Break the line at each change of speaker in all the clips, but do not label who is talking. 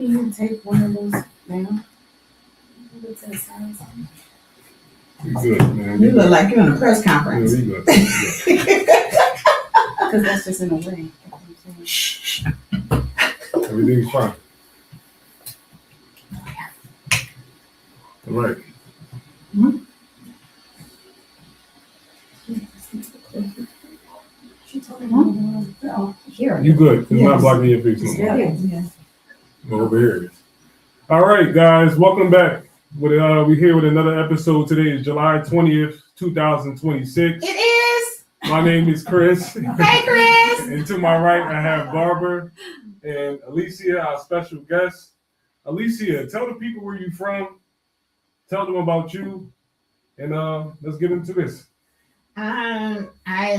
Can you take one of those down?
You good, man.
You look like you're in a press conference.
Yeah, you good.
Because that's just in the way.
Shh. Everything's fine. All right.
Here.
You good. It's not blocking your face no more.
Yeah.
Over here it is. All right, guys. Welcome back. We're here with another episode. Today is July 20th, 2026.
It is.
My name is Khris.
Hey, Khris.
And to my right, I have Barbra and Alysia, our special guest. Alysia, tell the people where you're from. Tell them about you. And let's get into this.
I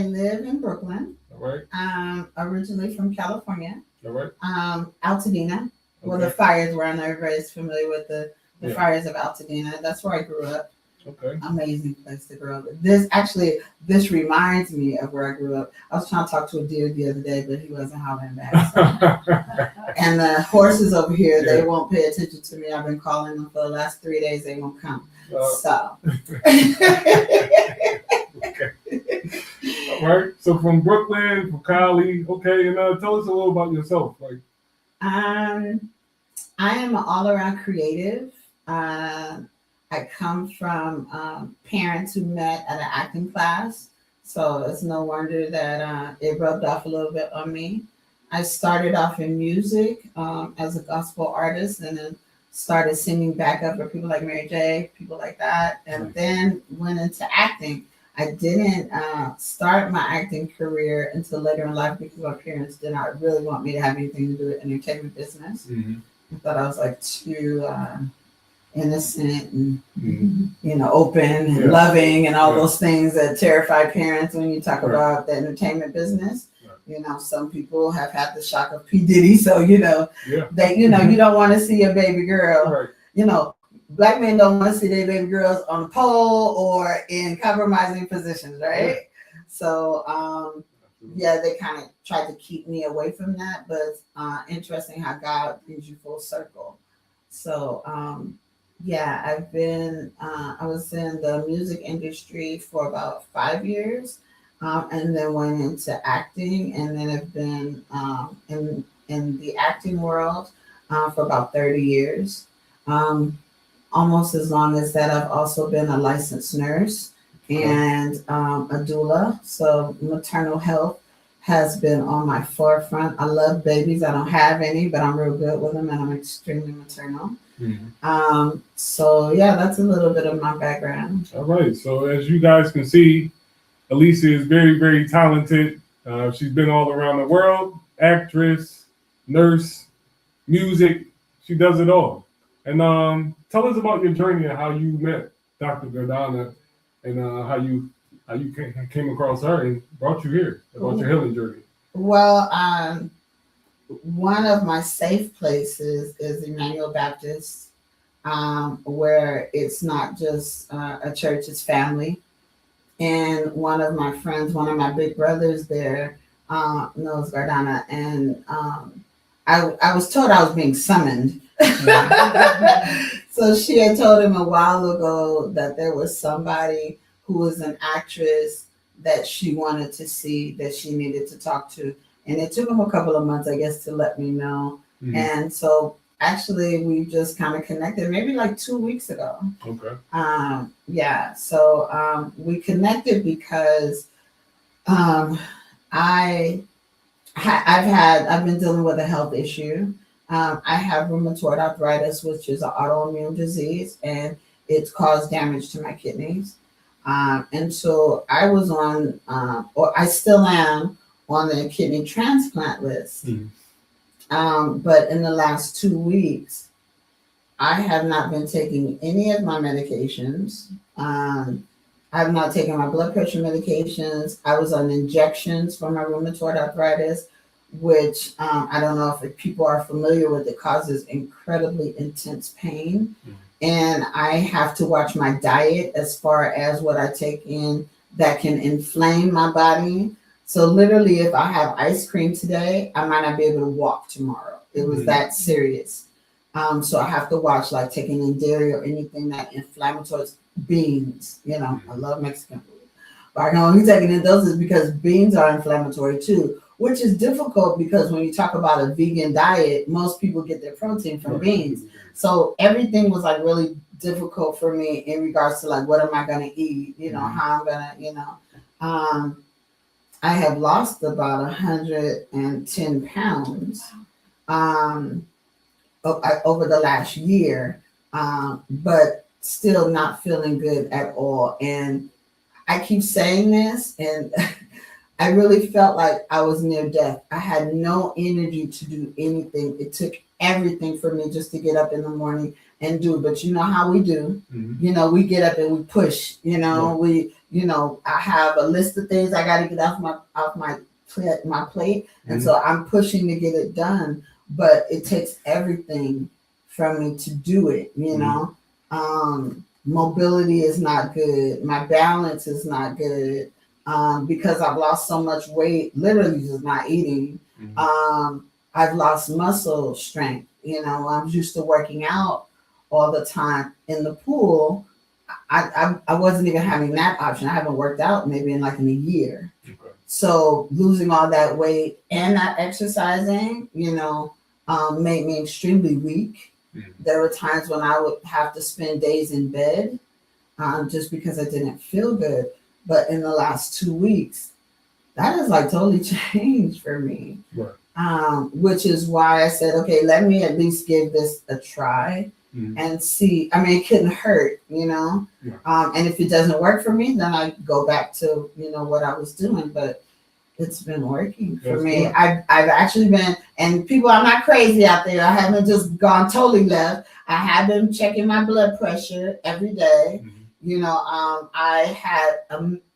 live in Brooklyn.
All right.
Originally from California.
All right.
Altadena, where the fires were. I know everybody's familiar with the fires of Altadena. That's where I grew up.
Okay.
Amazing place to grow up. This reminds me of where I grew up. I was trying to talk to a deer the other day, but he wasn't hollering back. So. And the horses over here, they won't pay attention to me. I've been calling them for the last 3 days. They won't come. So.
Okay. All right. So from Brooklyn, from Cali. Okay. And tell us a little about yourself.
I am an all-around creative. I come from parents who met at an acting class, so it's no wonder that it rubbed off a little bit on me. I started off in music as a gospel artist, and then started singing backup for people like Mary J, people like that, and then went into acting. I didn't start my acting career until later in life because my parents did not really want me to have anything to do with entertainment business. Mm-hmm. I thought I was like too innocent and open and loving and all those things that terrify parents when you talk about the entertainment business. Some people have had the shock of P. Diddy, so that you don't want to see a baby girl. Black men don't want to see their baby girls on a pole or in compromising positions, right? So they kind of tried to keep me away from that, but interesting how God brings you full circle. So I've been, I was in the music industry for about 5 years, and then went into acting, and then have been in the acting world for about 30 years. Almost as long as that, I've also been a licensed nurse and a doula. So maternal health has been on my forefront. I love babies. I don't have any, but I'm real good with them, and I'm extremely maternal. Mm-hmm. That's a little bit of my background.
All right. So as you guys can see, Alysia is very, very talented. She's been all around the world, actress, nurse, music. She does it all. And tell us about your journey and how you met Dr. Gardana and how you came across her and brought you here, about your healing journey.
Well, one of my safe places is Emmanuel Baptist, where it's not just a church, it's family. And one of my friends, one of my big brothers there, knows Gardana. And I was told I was being summoned. So she had told him a while ago that there was somebody who was an actress that she wanted to see, that she needed to talk to. And it took him a couple of months, I guess, to let me know. Mm-hmm. And so actually we just kind of connected maybe like 2 weeks ago.
Okay.
So we connected because I've been dealing with a health issue. I have rheumatoid arthritis, which is an autoimmune disease, and it's caused damage to my kidneys. And so I was on, or I still am, on the kidney transplant list. Mm-hmm. But in the last 2 weeks, I have not been taking any of my medications. I have not taken my blood pressure medications. I was on injections for my rheumatoid arthritis, which I don't know if people are familiar with. It causes incredibly intense pain. Mm-hmm. And I have to watch my diet as far as what I take in that can inflame my body. So literally, if I have ice cream today, I might not be able to walk tomorrow. It was that serious. So I have to watch like taking in dairy or anything that inflammatory. Beans, I love Mexican food. But I can only take it in doses because beans are inflammatory too, which is difficult because when you talk about a vegan diet, most people get their protein from beans. So everything was like really difficult for me in regards to like what am I gonna eat, how I'm gonna, I have lost about 110 pounds over the last year, but still not feeling good at all. And I keep saying this, and I really felt like I was near death. I had no energy to do anything. It took everything for me just to get up in the morning and do. But you know how we do.
Mm-hmm.
We get up and we push. I have a list of things I got to get off my plate, and so I'm pushing to get it done. But it takes everything from me to do it. Mobility is not good. My balance is not good. Because I've lost so much weight, literally just not eating. I've lost muscle strength. I'm used to working out all the time in the pool. I wasn't even having that option. I haven't worked out maybe in a year.
Okay.
So losing all that weight and not exercising, made me extremely weak. There were times when I would have to spend days in bed just because I didn't feel good. But in the last 2 weeks, that has totally changed for me.
Right.
Which is why I said, okay, let me at least give this a try and see. I mean, it couldn't hurt, Yeah. And if it doesn't work for me, then I go back to, what I was doing. But it's been working for me. Good. I've actually been, and people, I'm not crazy out there. I haven't just gone totally left. I have been checking my blood pressure every day. I had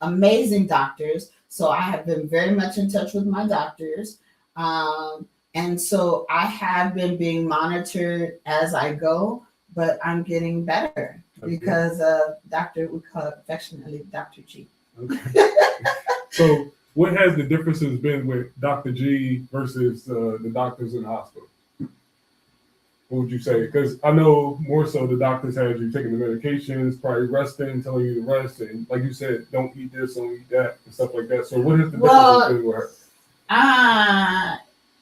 amazing doctors, so I have been very much in touch with my doctors. And so I have been being monitored as I go, but I'm getting better because we call it affectionately Dr. G.
Okay. So what has the differences been with Dr. G versus the doctors in the hospital? What would you say? Because I know more so the doctors had you taking the medications, probably resting, telling you to rest, and like you said, don't eat this, don't eat that, and stuff like that. So what is the difference been with her?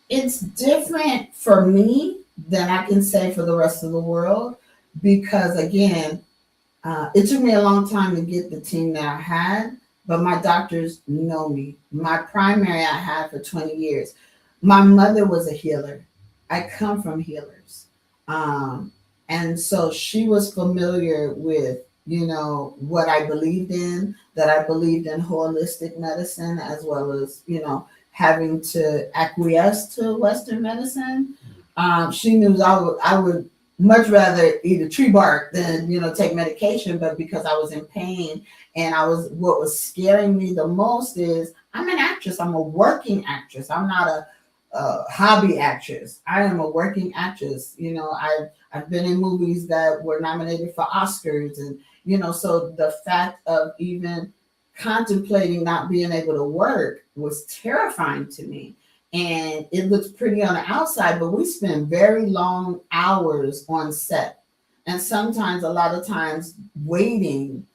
It's different for me than I can say for the rest of the world because, again, it took me a long time to get the team that I had, but my doctors know me. My primary I had for 20 years. My mother was a healer. I come from healers. And so she was familiar with, what I believed in, that I believed in holistic medicine as well as, having to acquiesce to Western medicine. She knew I would much rather eat a tree bark than, take medication, but because I was in pain and what was scaring me the most is I'm an actress. I'm a working actress. I'm not a hobby actress. I am a working actress. I've been in movies that were nominated for Oscars, and so the fact of even contemplating not being able to work was terrifying to me. And it looks pretty on the outside, but we spend very long hours on set, and sometimes a lot of times waiting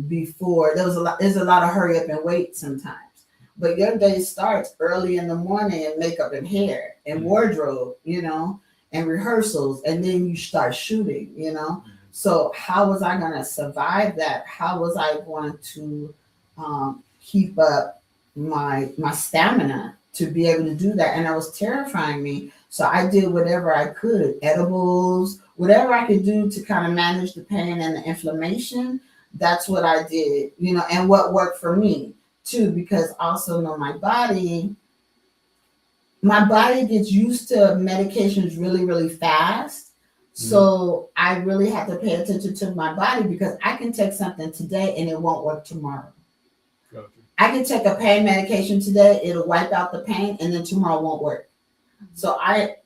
before there's a lot of hurry up and wait sometimes. But your day starts early in the morning in makeup and hair and wardrobe, and rehearsals, and then you start shooting, So how was I going to survive that? How was I going to keep up my stamina to be able to do that? And that was terrifying me. So I did whatever I could, edibles, whatever I could do to kind of manage the pain and the inflammation. That's what I did, and what worked for me too, because also know my body gets used to medications really, really fast. So I really have to pay attention to my body because I can take something today and it won't work tomorrow.
Gotcha.
I can take a pain medication today, it'll wipe out the pain, and then tomorrow won't work. So I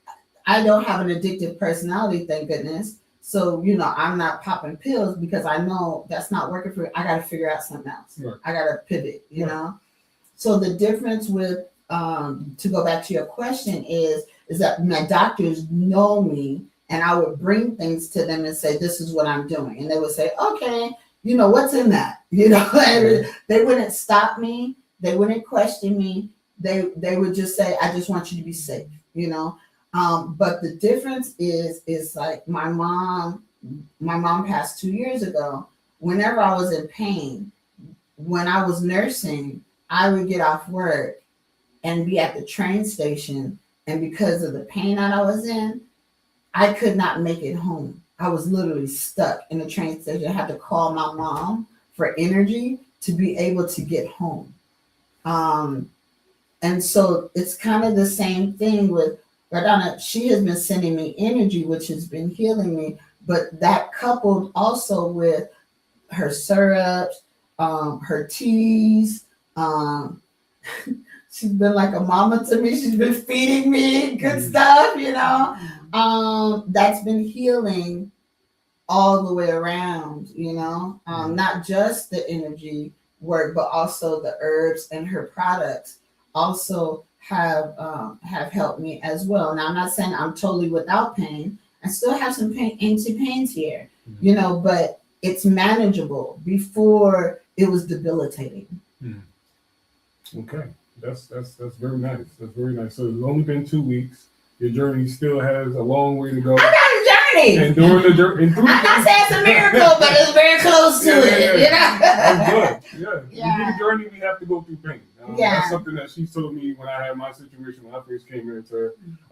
don't have an addictive personality, thank goodness. So, I'm not popping pills because I know that's not working for me. I got to figure out something else.
Right.
I got to pivot, know. So the difference to go back to your question is that my doctors know me and I would bring things to them and say, this is what I'm doing. And they would say, okay, what's in that? And they wouldn't stop me. They wouldn't question me. They would just say, I just want you to be safe, But the difference is like my mom passed 2 years ago. Whenever I was in pain, when I was nursing, I would get off work and be at the train station. And because of the pain that I was in, I could not make it home. I was literally stuck in the train station. I had to call my mom for energy to be able to get home. And so it's kind of the same thing with Radana. She has been sending me energy, which has been healing me. But that coupled also with her syrups, her teas, she's been like a mama to me. She's been feeding me good stuff, that's been healing all the way around, not just the energy work, but also the herbs and her products also have helped me as well. Now, I'm not saying I'm totally without pain. I still have some pains here, but it's manageable. Before it was debilitating.
Okay, that's very nice. That's very nice. So it's only been 2 weeks. Your journey still has a long way to go.
I got a journey.
And during the journey,
I'm not saying it's a miracle, but it's very close to it.
That's good. Yeah. Through the journey, we have to go through pain. That's something that she told me when I had my situation when I first came here to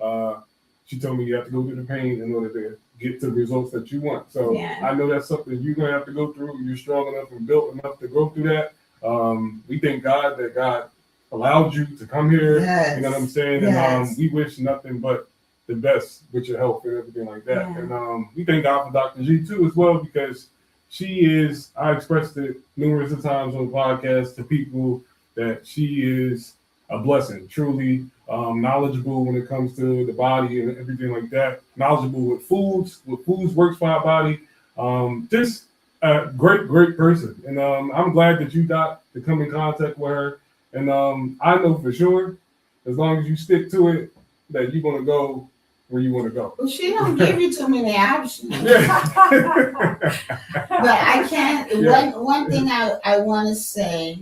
her. She told me you have to go through the pain in order to get to the results that you want. So I know that's something you're going to have to go through. You're strong enough and built enough to go through that. We thank God that God allowed you to come here.
Yes.
You know what I'm saying?
Yes.
And we wish nothing but the best with your health and everything like that. Yeah. And we thank God for Dr. G too as well, because she is, I expressed it numerous times on the podcast to people that she is a blessing, truly knowledgeable when it comes to the body and everything like that. Knowledgeable with foods, works for our body. Just a great person. And I'm glad that you got to come in contact with her. And I know for sure, as long as you stick to it, that you're going to go where you want to go.
Well, she don't give you too many options. But I can't. One thing I want to say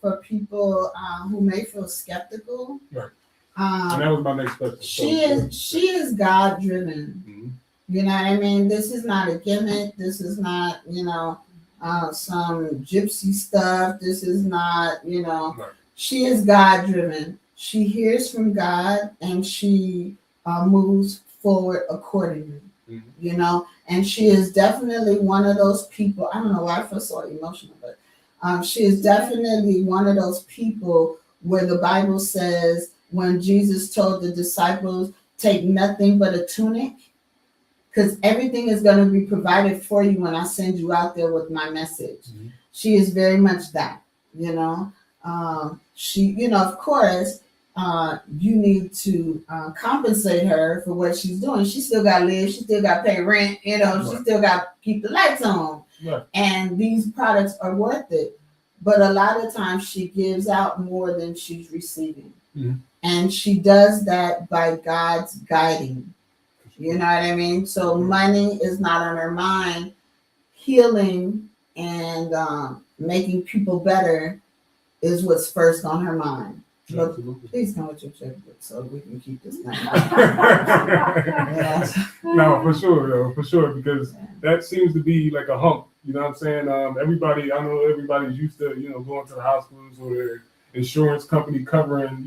for people who may feel skeptical.
Right. And that was my next question.
She is God driven.
Mm-hmm.
You know what I mean? This is not a gimmick. This is not some gypsy stuff. This is not Right. She is God driven. She hears from God and she moves forward accordingly. Mm-hmm. And she is definitely one of those people. I don't know why I feel so emotional, but she is definitely one of those people where the Bible says when Jesus told the disciples, take nothing but a tunic, because everything is going to be provided for you when I send you out there with my message. Mm-hmm. She is very much that, she, of course, you need to compensate her for what she's doing. She still got to live. She still got to pay rent. Right. She still got to keep the lights on. Right. And these products are worth it. But a lot of times she gives out more than she's receiving. Mm-hmm. And she does that by God's guiding. You know what I mean? So money is not on her mind. Healing and making people better is what's first on her mind. But please come with your checkbook so we can keep this thing. Yes.
No, for sure, because that seems to be like a hump. You know what I'm saying? I know everybody's used to, going to the hospitals or their insurance company covering,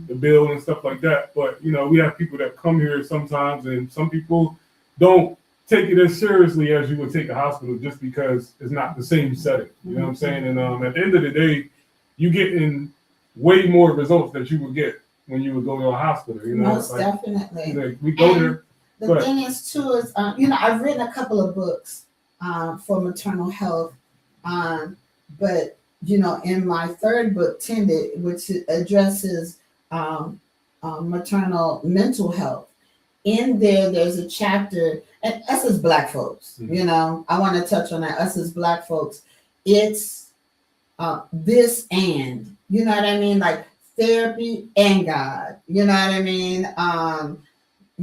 the bill and stuff like that. But, we have people that come here sometimes, and some people don't take it as seriously as you would take a hospital just because it's not the same setting. You know what I'm saying? And at the end of the day, you get in way more results that you would get when you would go to a hospital.
Most definitely.
We go there.
The thing is, too, is, I've written a couple of books for maternal health, but in my third book, Tended, which addresses maternal mental health, in there's a chapter, and us as Black folks, I want to touch on that. Us as Black folks, it's this and, like therapy and God, you know what I mean?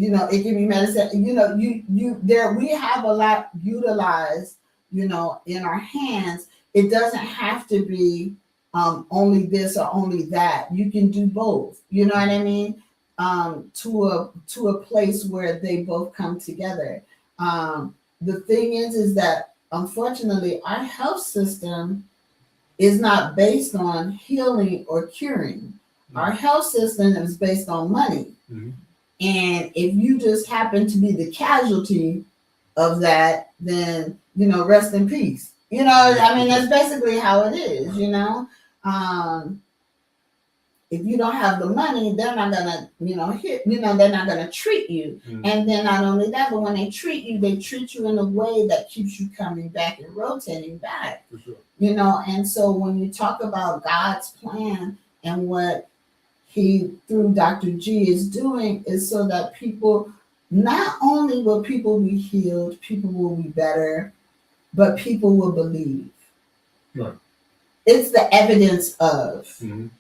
it can be medicine. We have a lot utilized, in our hands. It doesn't have to be only this or only that. You can do both. You know what I mean? To a place where they both come together. The thing is that unfortunately our health system is not based on healing or curing. Our health system is based on money.
Mhm.
And if you just happen to be the casualty of that, then, rest in peace. That's basically how it is, if you don't have the money, they're not gonna, they're not gonna treat you.
Mhm.
And then not only that, but when they treat you in a way that keeps you coming back and rotating back.
For sure.
And so when you talk about God's plan and what he through Dr. G is doing is so that people, not only will people be healed, people will be better, but people will believe.
Right.
It's the evidence of,
Mhm.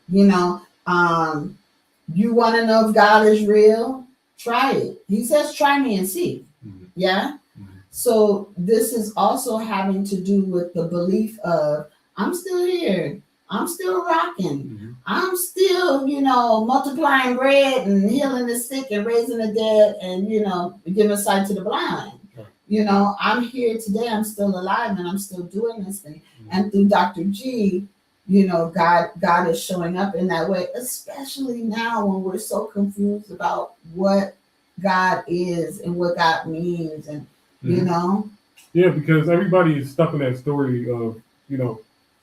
You want to know if God is real? Try it. He says, try me and see.
Mhm.
Yeah.
Mhm.
So this is also having to do with the belief of, I'm still here. I'm still rocking.
Mhm.
I'm still, multiplying bread and healing the sick and raising the dead and, giving sight to the blind.
Right.
I'm here today. I'm still alive and I'm still doing this thing.
Mhm.
And through Dr. G, God is showing up in that way, especially now when we're so confused about what God is and what God means. And,
Mhm. Yeah, because everybody is stuck in that story of,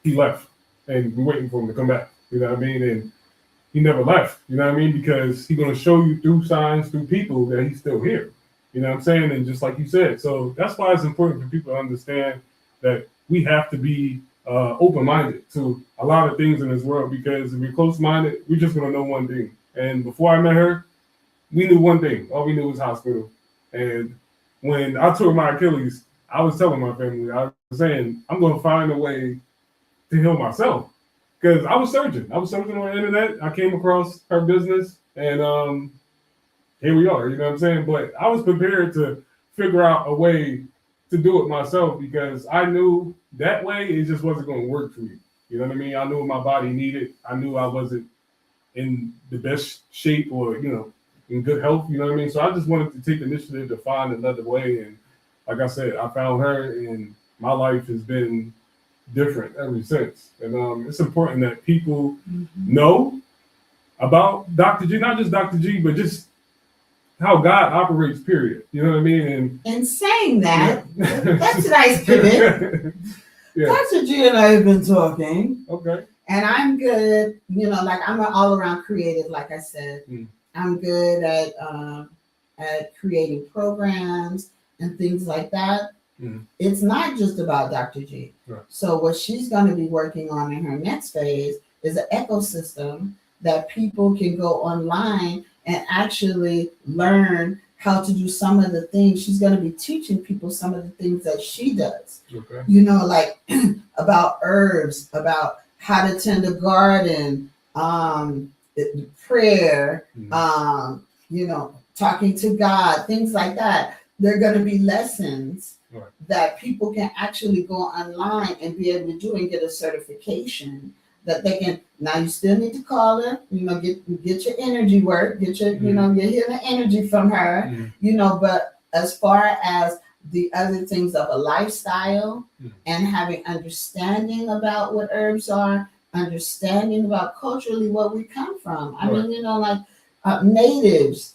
he left and we're waiting for him to come back. You know what I mean? And he never left. You know what I mean? Because he's going to show you through signs, through people that he's still here. You know what I'm saying? And just like you said, so that's why it's important for people to understand that we have to be open-minded to a lot of things in this world, because if we're close-minded, we're just going to know one thing. And before I met her, we knew one thing. All we knew was hospital. And when I tore my Achilles, I was telling my family, I was saying, I'm going to find a way to heal myself. Because I was searching. on the internet. I came across her business, and here we are. You know what I'm saying? But I was prepared to figure out a way to do it myself, because I knew that way it just wasn't going to work for me. You know what I mean? I knew what my body needed. I knew I wasn't in the best shape or, in good health. You know what I mean? So I just wanted to take the initiative to find another way. And like I said, I found her, and my life has been different ever since. And it's important that people know about Dr. G, not just Dr. G, but just how God operates, period. You know what I mean?
And saying that,
Yeah.
that's a nice pivot.
Yeah.
Dr. G and I have been talking.
Okay.
And I'm good, I'm an all-around creative, like I said. I'm good at creating programs and things like that. It's not just about Dr. G.
Right.
So what she's going to be working on in her next phase is an ecosystem that people can go online and actually learn how to do some of the things. She's going to be teaching people some of the things that she does.
Okay.
Like about herbs, about how to tend a garden, prayer, talking to God, things like that. They're going to be lessons that people can actually go online and be able to do and get a certification that they can. Now you still need to call her, get your energy work, get your, your healing energy from her, but as far as the other things of a lifestyle and having understanding about what herbs are, understanding about culturally where we come from. I mean, natives,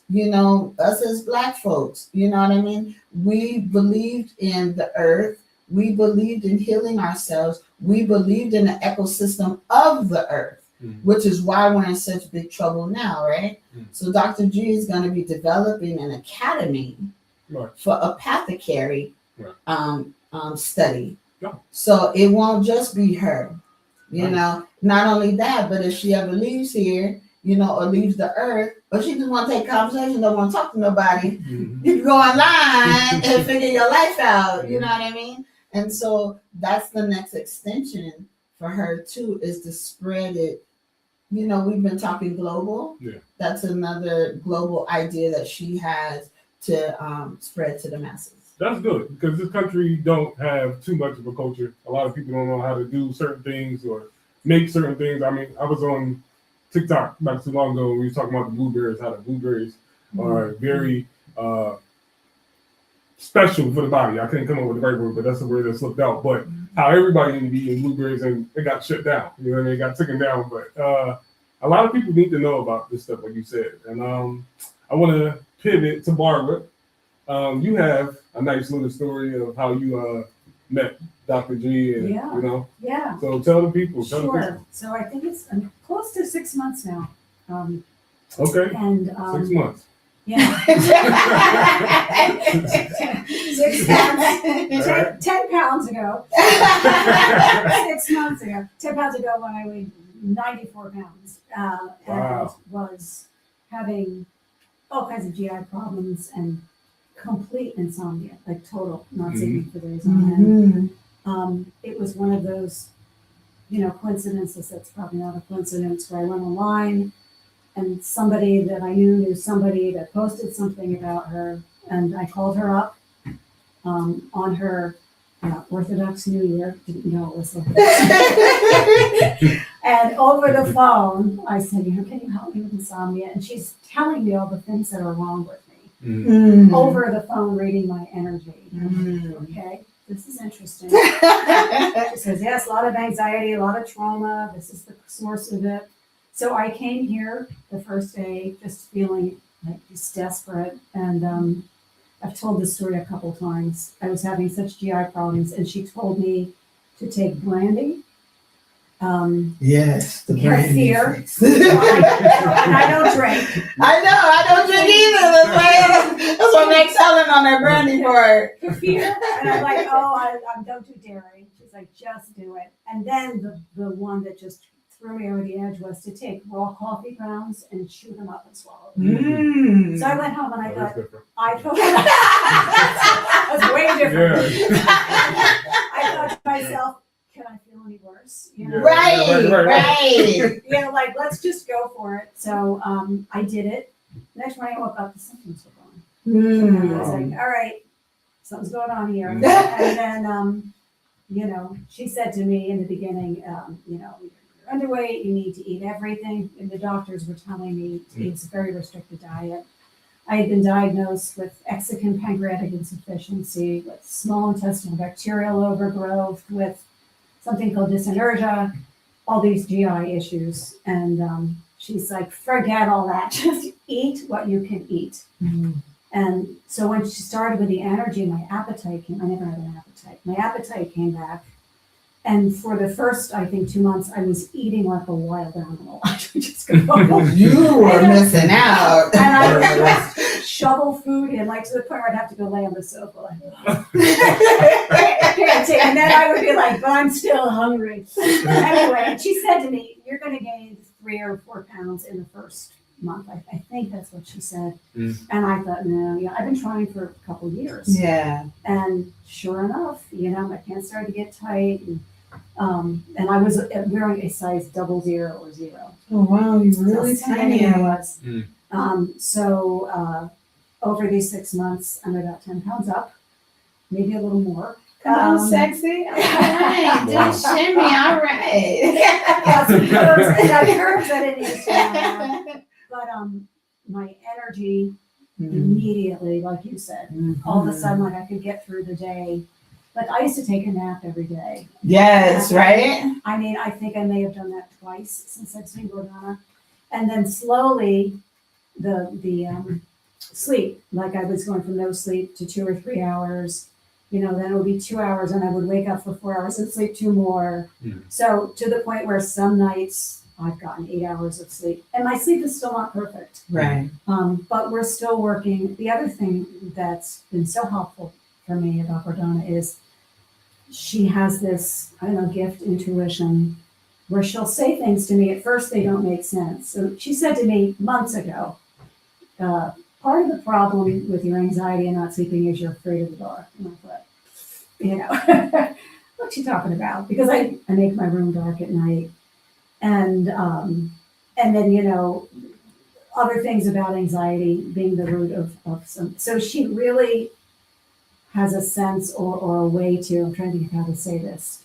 us as Black folks, you know what I mean? We believed in the earth. We believed in healing ourselves. We believed in the ecosystem of the earth, which is why we're in such big trouble now, right? So Dr. G is going to be developing an academy for apothecary study. So it won't just be her, not only that, but if she ever leaves here, or leaves the earth, but she just want to take conversation, don't want to talk to nobody, you can go online and figure your life out, you know what I mean? And so that's the next extension for her too, is to spread it we've been talking global.
Yeah.
That's another global idea that she has to spread to the masses.
That's good because this country don't have too much of a culture. A lot of people don't know how to do certain things or make certain things. I mean, I was on TikTok not too long ago when we were talking about the blueberries, how the blueberries are very special for the body. I couldn't come up with the right word, but that's the word that slipped out. But how everybody need to be eating blueberries and it got shut down. You know what I mean? It got taken down. But a lot of people need to know about this stuff, like you said. And I want to pivot to Barbara. You have a nice little story of how you met Dr. G and
Yeah.
So tell the people.
Sure. So I think it's close to 6 months now.
Okay.
And
6 months.
Yeah. 6 months. 10 pounds ago. 6 months ago. 10 pounds ago when I weighed 94 pounds. And was having all kinds of GI problems and complete insomnia, like total, not sleeping for days on end. It was one of those, coincidences that's probably not a coincidence, where I went online and somebody that I knew somebody that posted something about her, and I called her up on her Orthodox New Year. Didn't know it was like that. And over the phone, I said, can you help me with insomnia? And she's telling me all the things that are wrong with me. Over the phone, reading my energy. Okay, this is interesting. She says, yes, a lot of anxiety, a lot of trauma. This is the source of it. So I came here the first day just feeling like just desperate. And I've told this story a couple times. I was having such GI problems, and she told me to take brandy.
Yes, the brandy.
Kefir. And I don't drink.
I know, I don't drink either. That's what makes Helen on that brandy part.
Kefir. And I'm like, I don't do dairy. She's like, just do it. And then the one that just threw me over the edge was to take raw coffee grounds and chew them up and swallow them. So I went home and I thought, that's way different.
Yeah.
I thought to myself, can I feel any worse?
Right.
Like, let's just go for it. So I did it. Next morning I woke up, the symptoms were gone. And I was like, all right, something's going on here. And then, she said to me in the beginning, you're underweight, you need to eat everything. And the doctors were telling me to eat a very restricted diet. I had been diagnosed with exocrine pancreatic insufficiency, with small intestinal bacterial overgrowth, with something called dyssynergia, all these GI issues. And she's like, forget all that. Just eat what you can eat. And so when she started with the energy, my appetite came. I never had an appetite. My appetite came back. And for the first, I think, 2 months, I was eating like a wild animal. I would just go,
you were missing out.
And I would just shovel food in, like to the point where I'd have to go lay on the sofa. I can't take. And then I would be like, but I'm still hungry. Anyway, and she said to me, you're going to gain 3 or 4 pounds in the first month. I think that's what she said. And I thought, no, I've been trying for a couple of years.
Yeah.
And sure enough, my pants started to get tight. And I was wearing a size 00 or 0.
Oh, wow, you're really tiny.
I was. So over these 6 months, I'm about 10 pounds up, maybe a little more.
Come on, sexy. All right.
Wow.
Do shimmy. All right.
Got some curves I didn't used to have. But my energy immediately, like you said, all of a sudden, like I could get through the day. Like I used to take a nap every day.
Yes, right?
I mean, I think I may have done that twice since I've seen Gordana. And then slowly the sleep, like I was going from no sleep to 2 or 3 hours, then it would be 2 hours and I would wake up for 4 hours and sleep 2 more. So to the point where some nights I've gotten 8 hours of sleep, and my sleep is still not perfect.
Right.
But we're still working. The other thing that's been so helpful for me about Gordana is she has this, gift, intuition, where she'll say things to me. At first, they don't make sense. So she said to me months ago, part of the problem with your anxiety and not sleeping is you're afraid of the dark. And I thought, what's she talking about? Because I make my room dark at night. And and then, you know, other things about anxiety being the root of some. So she really has a sense or a way to, I'm trying to think how to say this.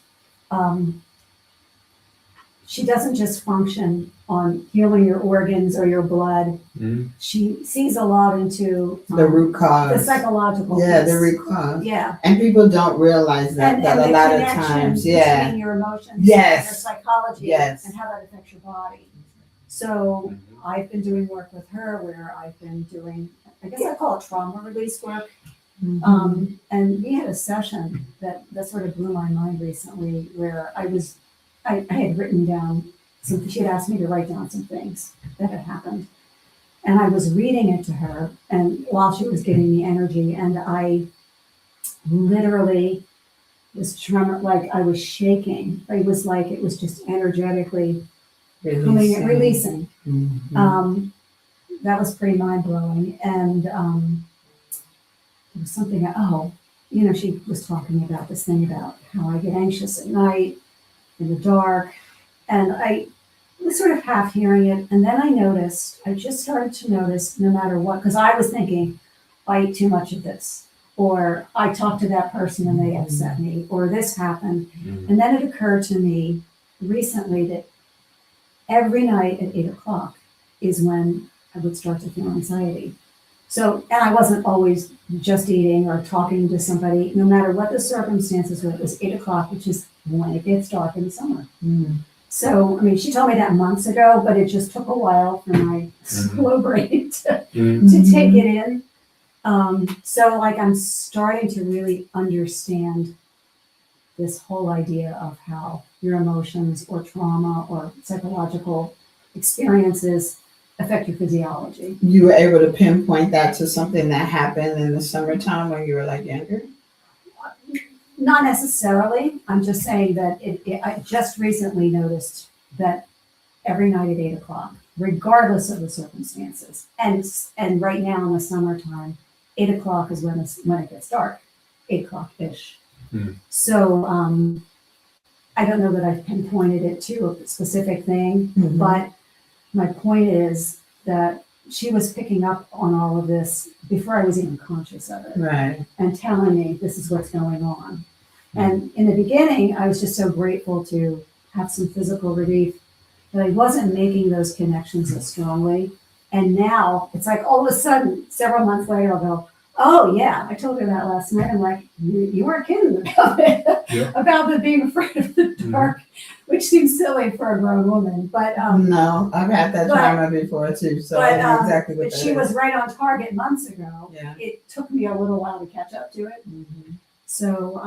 She doesn't just function on healing your organs or your blood.
Mhm.
She sees a lot into
The root
the
cause.
psychological
Yeah,
piece.
the root cause.
Yeah.
And people don't realize that,
And
that
the
a lot of
connection
times, yeah.
between your emotions
Yes.
and your psychology
Yes.
and how that affects your body. So I've been doing work with her where I've been doing, I guess I call it trauma release work. And we had a session that sort of blew my mind recently where I had written down she had asked me to write down some things that had happened. And I was reading it to her and while she was giving me energy, and I literally was like I was shaking. It was like it was just energetically releasing.
Mhm.
That was pretty mind blowing. And there was something, you know, she was talking about this thing about how I get anxious at night in the dark. And I was sort of half hearing it. And then I just started to notice no matter what, because I was thinking, I ate too much of this, or I talked to that person and they upset me, or this happened. And then it occurred to me recently that every night at 8 o'clock is when I would start to feel anxiety. So, and I wasn't always just eating or talking to somebody, no matter what the circumstances were, it was 8 o'clock, which is when it gets dark in the summer. So, I mean, she told me that months ago, but it just took a while for my slow brain to take it in. So like I'm starting to really understand this whole idea of how your emotions or trauma or psychological experiences affect your physiology.
You were able to pinpoint that to something that happened in the summertime when you were like younger?
Not necessarily. I'm just saying that I just recently noticed that every night at 8 o'clock, regardless of the circumstances, and right now in the summertime, 8 o'clock is when it gets dark, 8 o'clock-ish. So I don't know that I've pinpointed it to a specific thing, but my point is that she was picking up on all of this before I was even conscious of it.
Right.
And telling me this is what's going on. And in the beginning, I was just so grateful to have some physical relief that I wasn't making those connections as strongly. And now it's like all of a sudden, several months later, I'll go, oh yeah, I told her that last night. I'm like, you weren't kidding about it, about the being afraid of the dark, which seems silly for a grown woman. But
no, I've had that trauma before too, so I know exactly what that
she
is.
was right on target months ago.
Yeah.
It took me a little while to catch up to it. So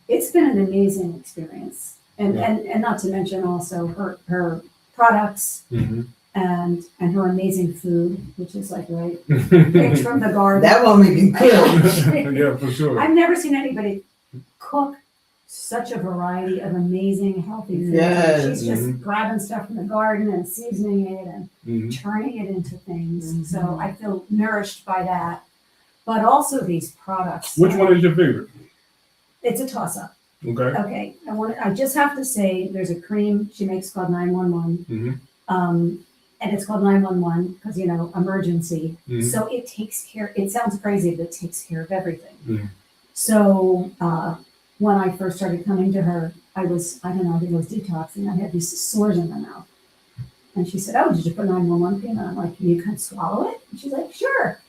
it's been an amazing experience, and not to mention also her products and her amazing food, which is like picked from the garden.
That woman can cook.
Yeah, for sure.
I've never seen anybody cook such a variety of amazing healthy food.
Yes.
She's just grabbing stuff from the garden and seasoning it and turning it into things. So I feel nourished by that. But also these products.
Which one is your favorite?
It's a toss-up.
Okay.
Okay. I just have to say there's a cream she makes called 911. And it's called 911 because, you know, emergency. So it takes care, it sounds crazy, but it takes care of everything. So when I first started coming to her, I think I was detoxing. I had these sores in my mouth. And she said, oh, did you put 911 cream? And I'm like, you can swallow it? And she's like, sure.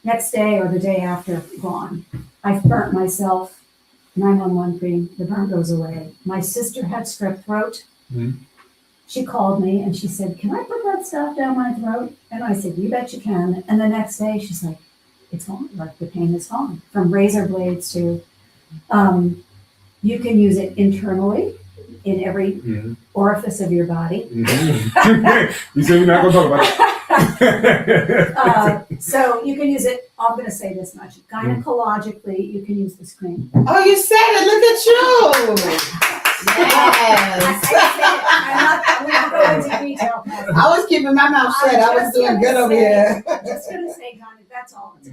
Next day or the day after, gone. I've burnt myself, 911 cream, the burn goes away. My sister had strep throat. She called me and she said, can I put that stuff down my throat? And I said, you bet you can. And the next day she's like, it's gone, like the pain is gone. From razor blades to, you can use it internally in every orifice of your body.
You said we're not going to talk about it.
So you can use it, I'm going to say this much, gynecologically, you can use this cream.
Oh, you said it, look at you. Yes.
I'm not going into detail.
I was keeping my mouth shut. I was doing good over here.
I'm just going to say, Donna, that's all. It's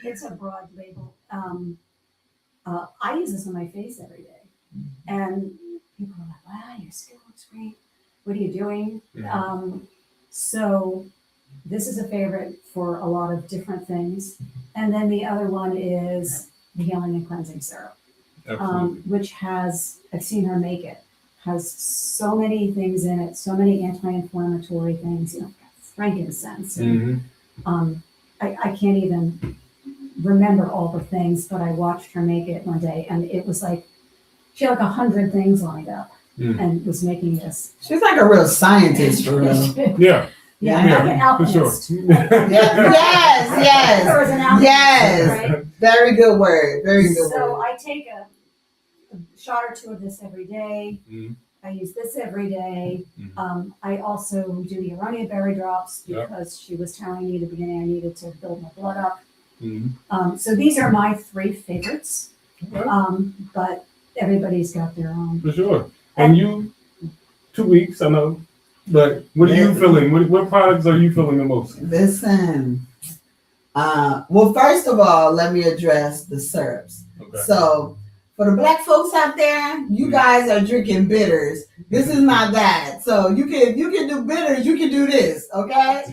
it's a broad label. I use this on my face every day. And people are like, wow, your skin looks great. What are you doing?
Yeah.
So this is a favorite for a lot of different things. And then the other one is the Healing and Cleansing Syrup,
Absolutely.
which has, I've seen her make it, has so many things in it, so many anti-inflammatory things, frankincense. And, I can't even remember all the things, but I watched her make it one day, and it was like, she had like 100 things lined up and was making this.
She's like a real scientist for real.
Yeah.
Yeah, like an
for sure.
alchemist.
Yes,
There was an alchemist,
yes.
right?
Very good word. Very good
So
word.
I take a shot or two of this every day. I use this every day. I also do the aronia berry drops because she was telling me at the beginning I needed to build my blood up. So these are my 3 favorites, but everybody's got their own.
For sure. And you, 2 weeks, I know. But what are you feeling? What products are you feeling the most?
Listen. Well, first of all, let me address the syrups.
Okay.
So, for the black folks out there, you guys are drinking bitters. This is not that. So you can do bitters. You can do this. Okay.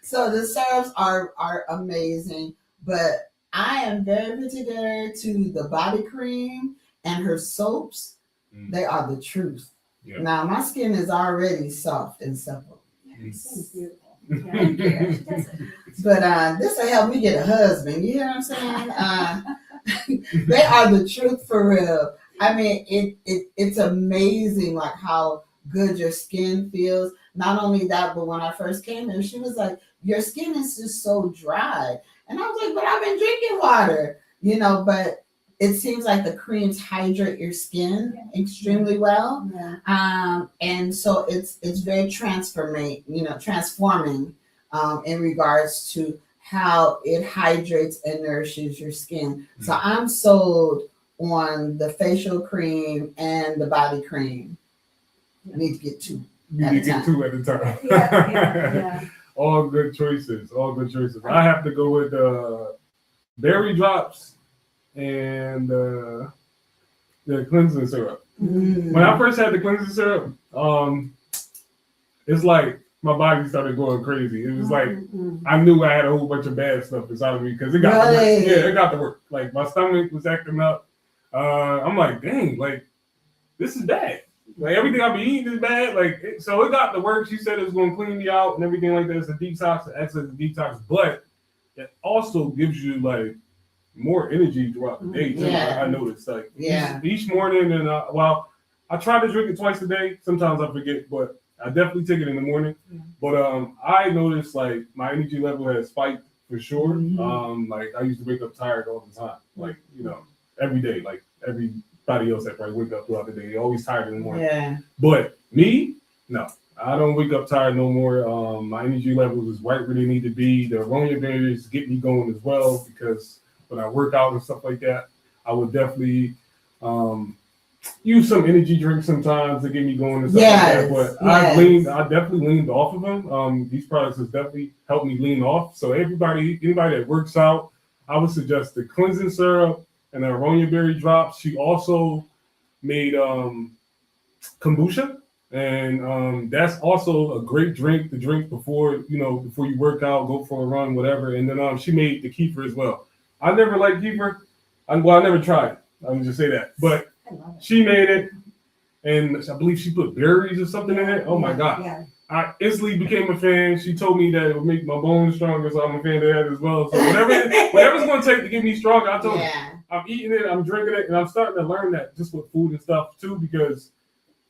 So the syrups are amazing, but I am very particular to the body cream and her soaps. They are the truth. Yeah. Now my skin is already soft and supple.
It's beautiful. Yeah.
But this will help me get a husband. You hear what I'm saying? They are the truth for real. I mean, it's amazing like how good your skin feels. Not only that, but when I first came in, she was like, your skin is just so dry. And I was like, but I've been drinking water, but it seems like the creams hydrate your skin extremely well. Yeah. And so it's very transforming in regards to how it hydrates and nourishes your skin. So I'm sold on the facial cream and the body cream. I need to get 2.
You need to get 2 at a time.
Yeah.
All good choices. I have to go with berry drops and the cleansing syrup. When I first had the cleansing syrup, it's like my body started going crazy. It was like I knew I had a whole bunch of bad stuff inside of me because it got to work. Yeah, it got to work. Like my stomach was acting up. I'm like, dang, like this is bad. Like everything I be eating is bad. Like so it got to work. She said it was going to clean me out and everything like that. It's a detox, excellent detox, but it also gives you like more energy throughout the day too.
Yeah.
I noticed like each morning and I try to drink it twice a day. Sometimes I forget, but I definitely take it in the morning. But I noticed like my energy level has spiked for sure. Like I used to wake up tired all the time, like every day, like everybody else that probably wake up throughout the day, they're always tired in the morning. Yeah. But me, no. I don't wake up tired no more. My energy levels is right where they need to be. The aronia berries get me going as well because when I work out and stuff like that, I would definitely use some energy drinks sometimes to get me going and stuff like that. But I definitely leaned off of them. These products has definitely helped me lean off. So anybody that works out, I would suggest the cleansing syrup and the aronia berry drops. She also made kombucha. And that's also a great drink to drink before you work out, go for a run, whatever. And then she made the kefir as well. I never liked kefir. I never tried it. I would just say that. But she made it, and I believe she put berries or something in it. Oh my God. Yeah. I instantly became a fan. She told me that it would make my bones stronger, so I'm a fan of that as well. So whatever's going to take to get me stronger, I told her. I'm eating it, I'm drinking it, and I'm starting to learn that just with food and stuff too, because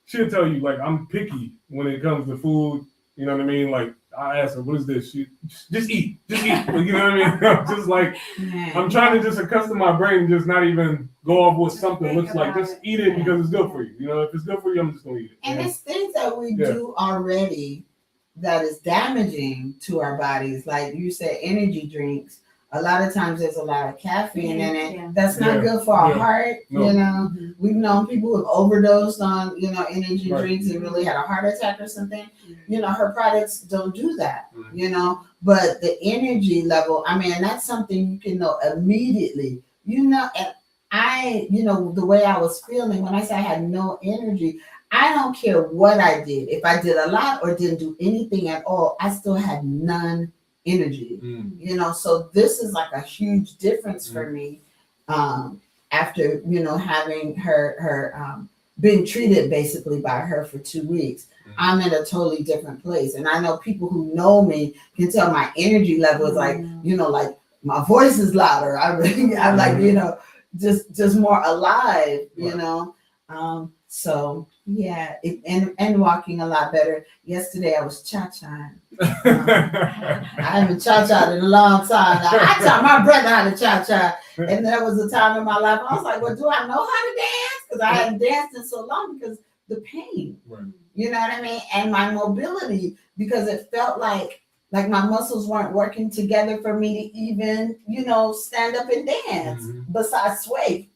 she'll tell you, like, I'm picky when it comes to food. You know what I mean? Like, I ask her, what is this? She just eat. Like, you know what I mean? I'm just like, I'm trying to just accustom my brain, just not even go off what something looks like. Just eat it because it's good for you. You know, if it's good for you, I'm just going to eat it.
And it's things that we do already that is damaging to our bodies. Like you said, energy drinks. A lot of times there's a lot of caffeine in it. Yeah. That's not good for our heart. No. We've known people who've overdosed on, energy drinks and really had a heart attack or something. Her products don't do that, but the energy level, I mean, that's something you can know immediately, and the way I was feeling when I said I had no energy, I don't care what I did. If I did a lot or didn't do anything at all, I still had none energy. So this is like a huge difference for me. After having her being treated basically by her for 2 weeks, I'm in a totally different place. And I know people who know me can tell my energy level is like, like my voice is louder. I'm like, just more alive, So yeah, and walking a lot better. Yesterday I was cha-chaing. I haven't cha-cha'd in a long time. I taught my brother how to cha-cha. And there was a time in my life I was like, well, do I know how to dance? Because I hadn't danced in so long because the pain. Right. You know what I mean? And my mobility, because it felt like my muscles weren't working together for me to even, stand up and dance besides sway,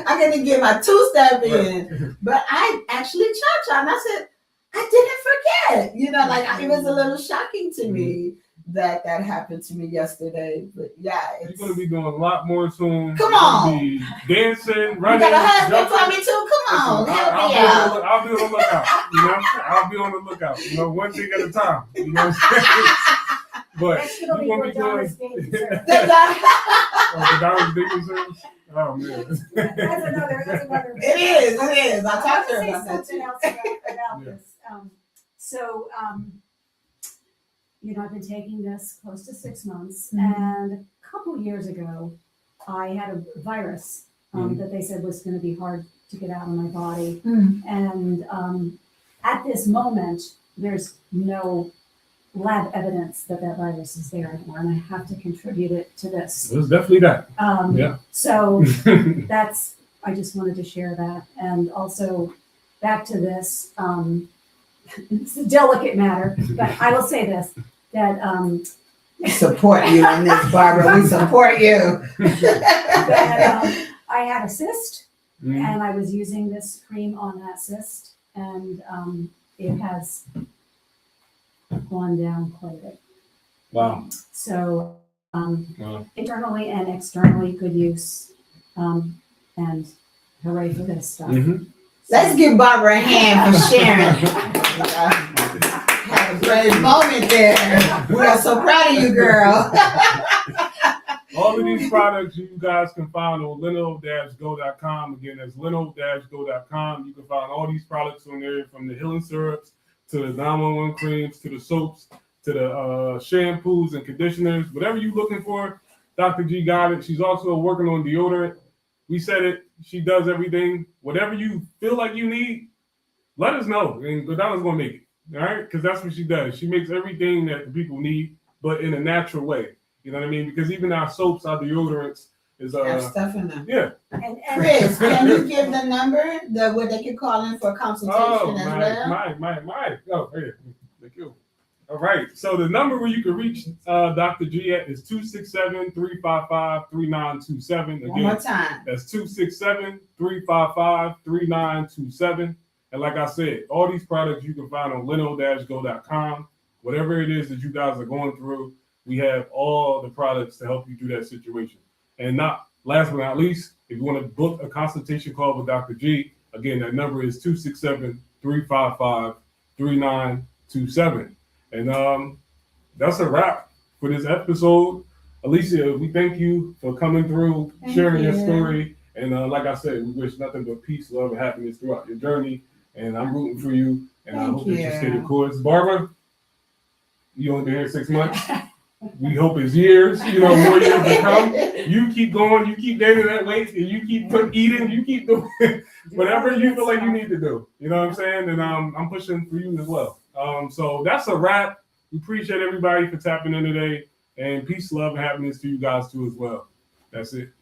I didn't get my two-step in, but I actually cha-cha, and I said, I didn't forget, it was a little shocking to me that happened to me yesterday, but yeah.
You're going to be doing a lot more soon.
Come on.
Be dancing, running.
You got a husband for me too? Come on, help me out.
I'll be on the lookout, I'll be on the lookout, one thing at a time, what I'm saying? But you're going to be doing... the Dallas dating service? Oh, man.
That's another.
It is. I talked to her about that
something else about this. So, I've been taking this close to 6 months, and a couple years ago, I had a virus that they said was going to be hard to get out of my body. And at this moment, there's no lab evidence that virus is there anymore, and I have to contribute it to this.
It was definitely that.
So I just wanted to share that. And also back to this, it's a delicate matter, but I will say this, that
we support you in this, Barbara. We support you.
that I had a cyst, and I was using this cream on that cyst, and it has gone down quite a bit.
Wow.
So internally and externally, good use, and hooray for this stuff.
Let's give Barbara a hand for sharing. Had a great moment there. We are so proud of you, girl.
All of these products you guys can find on Lenil-Go.com. Again, that's Lenil-Go.com. You can find all these products on there, from the healing syrups to the 911 creams, to the soaps, to the shampoos and conditioners. Whatever you're looking for, Dr. G got it. She's also working on deodorant. We said it. She does everything. Whatever you feel like you need, let us know. And Godana's going to make it. All right? Because that's what she does. She makes everything that the people need, but in a natural way. You know what I mean? Because even our soaps, our deodorants, is
have stuff in them.
Yeah.
And
Khris, can you give the number where they can call in for a consultation as well?
My. Oh, hey, thank you. All right. So the number where you can reach Dr. G at is 267-355-3927. Again,
one more time.
That's 267-355-3927. And like I said, all these products you can find on Lenil-Go.com. Whatever it is that you guys are going through, we have all the products to help you through that situation. And last but not least, if you want to book a consultation call with Dr. G, again, that number is 267-355-3927. And that's a wrap for this episode. Alysia, we thank you for coming through, sharing your story. And like I said, we wish nothing but peace, love, and happiness throughout your journey. And I'm rooting for you. And I hope that you stay the course. Barbara, you only been here 6 months. We hope it's years, more years to come. You keep going, you keep gaining that weight, and you keep eating, you keep doing whatever you feel like you need to do. You know what I'm saying? And I'm pushing for you as well. So that's a wrap. We appreciate everybody for tapping in today. And peace, love, and happiness to you guys too as well. That's it.